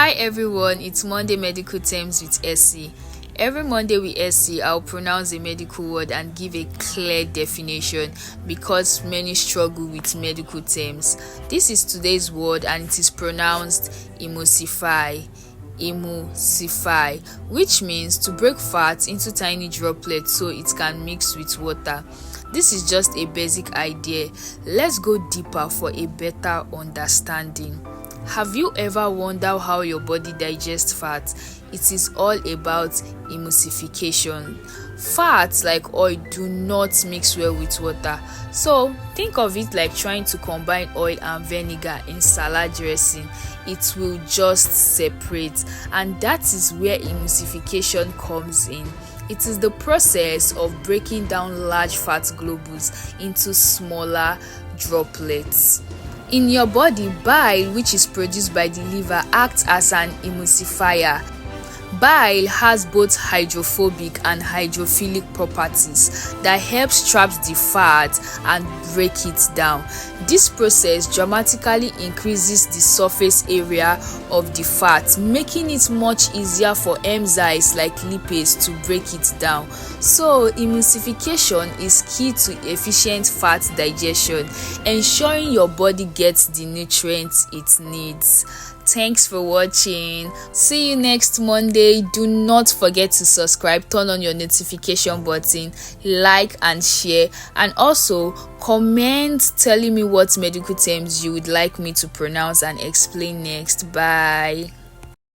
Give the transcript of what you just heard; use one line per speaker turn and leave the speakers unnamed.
Hi everyone, it's Monday Medical Terms with Essie. Every Monday with Essie, I'll pronounce a medical word and give a clear definition because many struggle with medical terms. This is today's word and it is pronounced Emulsify. Emulsify, which means to break fat into tiny droplets so it can mix with water. This is just a basic idea. Let's go deeper for a better understanding. Have you ever wondered how your body digests fat? It is all about emulsification. Fats like oil do not mix well with water. So think of it like trying to combine oil and vinegar in salad dressing. It will just separate, and that is where emulsification comes in. It is the process of breaking down large fat globules into smaller droplets. In your body, bile, which is produced by the liver, acts as an emulsifier. Bile has both hydrophobic and hydrophilic properties that helps trap the fat and break it down. This process dramatically increases the surface area of the fat, making it much easier for enzymes like lipase to break it down. So, emulsification is key to efficient fat digestion, ensuring your body gets the nutrients it needs. Thanks for watching. See you next Monday. Do not forget to subscribe, turn on your notification button, like and share, and also comment telling me what medical terms you would like me to pronounce and explain next. Bye.